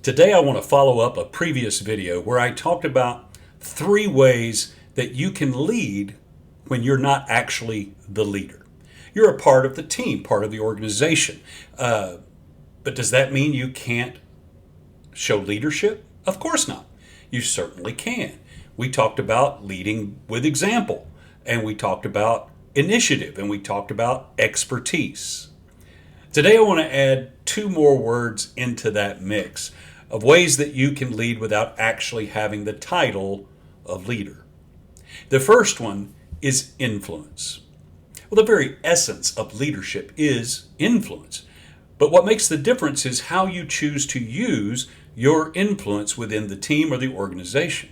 Today I want to follow up a previous video where I talked about 3 ways that you can lead when you're not actually the leader. You're a part of the team, part of the organization. But does that mean you can't show leadership? Of course not. You certainly can. We talked about leading with example, and we talked about initiative, and we talked about expertise. Today I want to add 2 more words into that mix of ways that you can lead without actually having the title of leader. The first one is influence. Well, the very essence of leadership is influence. But what makes the difference is how you choose to use your influence within the team or the organization.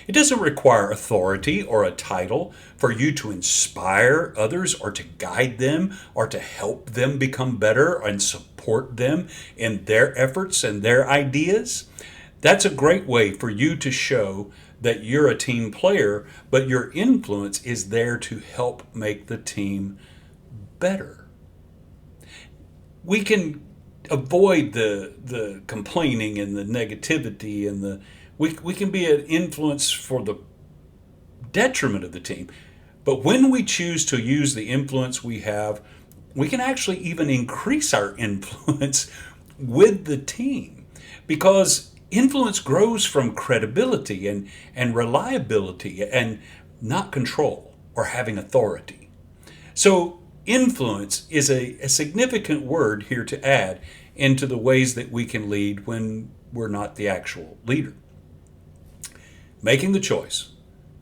It doesn't require authority or a title for you to inspire others or to guide them or to help them become better and support them in their efforts and their ideas. That's a great way for you to show that you're a team player, but your influence is there to help make the team better. We can avoid the complaining and the negativity and we can be an influence for the detriment of the team. But when we choose to use the influence we have, we can actually even increase our influence with the team, because influence grows from credibility and reliability and not control or having authority. So influence is a significant word here to add into the ways that we can lead when we're not the actual leader. Making the choice,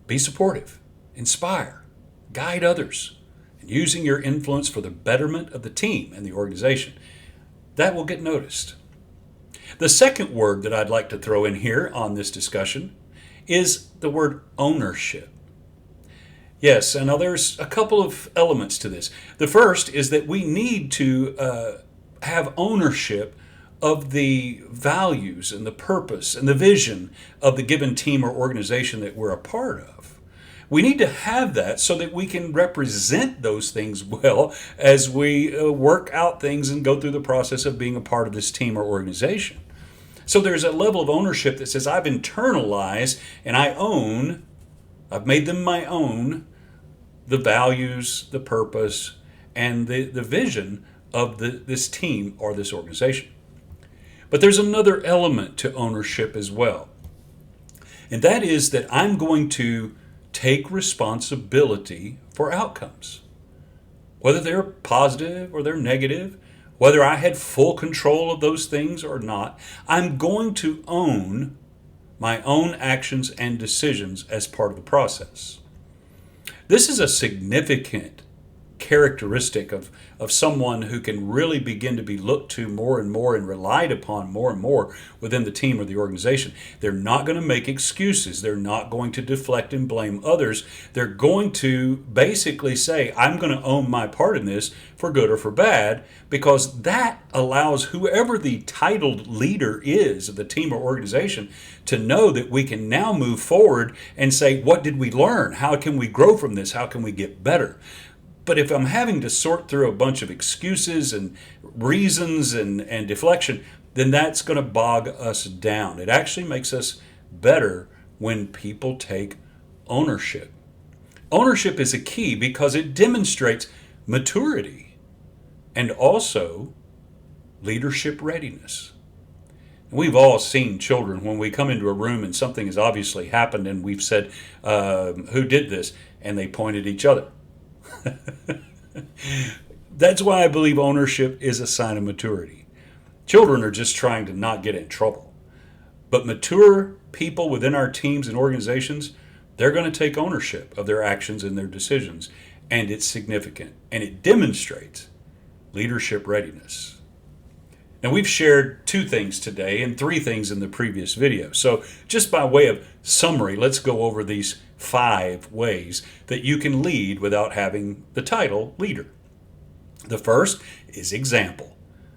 be supportive, inspire, guide others, and using your influence for the betterment of the team and the organization. That will get noticed. The second word that I'd like to throw in here on this discussion is the word ownership. Yes, and now there's a couple of elements to this. The first is that we need to have ownership of the values and the purpose and the vision of the given team or organization that we're a part of. We need to have that so that we can represent those things well as we work out things and go through the process of being a part of this team or organization. So there's a level of ownership that says I've internalized and I've made them my own, the values, the purpose, and the vision of this team or this organization. But there's another element to ownership as well. And that is that I'm going to take responsibility for outcomes. Whether they're positive or they're negative, whether I had full control of those things or not, I'm going to own my own actions and decisions as part of the process. This is a significant characteristic of someone who can really begin to be looked to more and more and relied upon more and more within the team or the organization. They're not going to make excuses. They're not going to deflect and blame others. They're going to basically say, I'm going to own my part in this for good or for bad, because that allows whoever the titled leader is of the team or organization to know that we can now move forward and say, what did we learn? How can we grow from this? How can we get better? But if I'm having to sort through a bunch of excuses and reasons and deflection, then that's going to bog us down. It actually makes us better when people take ownership. Ownership is a key because it demonstrates maturity and also leadership readiness. And we've all seen children when we come into a room and something has obviously happened and we've said, who did this? And they point at each other. That's why I believe ownership is a sign of maturity. Children are just trying to not get in trouble. But mature people within our teams and organizations, they're going to take ownership of their actions and their decisions. And it's significant. And it demonstrates leadership readiness. Now, we've shared 2 things today and 3 things in the previous video. So just by way of summary, let's go over these 5 ways that you can lead without having the title leader. The first is example.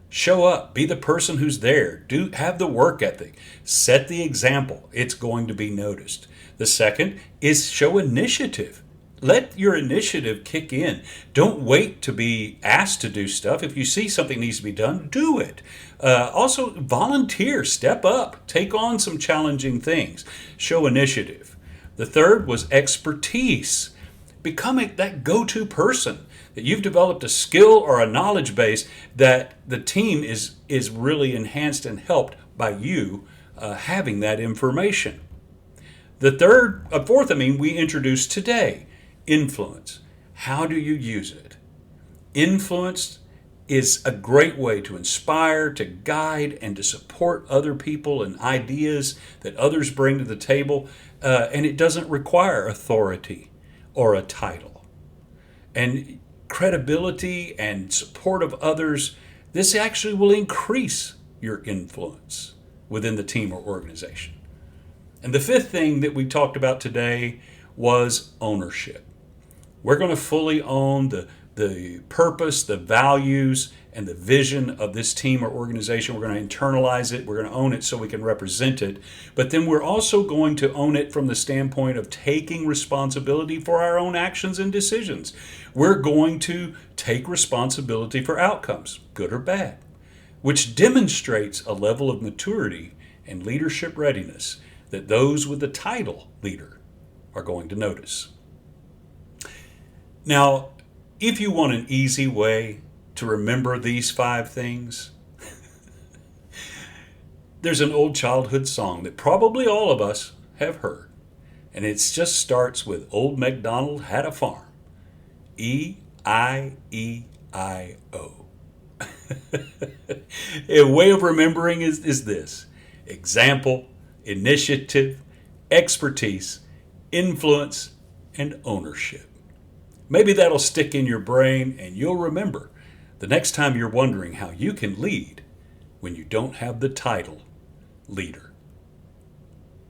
Show up. Be the person who's there. Have the work ethic. Set the example. It's going to be noticed. The second is show initiative. Let your initiative kick in. Don't wait to be asked to do stuff. If you see something needs to be done, do it. Also, volunteer, step up, take on some challenging things, show initiative. The third was expertise. Becoming that go to person, that you've developed a skill or a knowledge base that the team is really enhanced and helped by you having that information. Fourth, we introduced today influence. How do you use it? Influence is a great way to inspire, to guide, and to support other people and ideas that others bring to the table. And it doesn't require authority or a title. And credibility and support of others, this actually will increase your influence within the team or organization. And the fifth thing that we talked about today was ownership. We're going to fully own the purpose, the values, and the vision of this team or organization. We're going to internalize it. We're going to own it so we can represent it. But then we're also going to own it from the standpoint of taking responsibility for our own actions and decisions. We're going to take responsibility for outcomes, good or bad, which demonstrates a level of maturity and leadership readiness that those with the title leader are going to notice. Now, if you want an easy way to remember these 5 things, there's an old childhood song that probably all of us have heard. And it just starts with Old MacDonald Had a Farm. E-I-E-I-O. A way of remembering is this: example, initiative, expertise, influence, and ownership. Maybe that'll stick in your brain and you'll remember the next time you're wondering how you can lead when you don't have the title leader.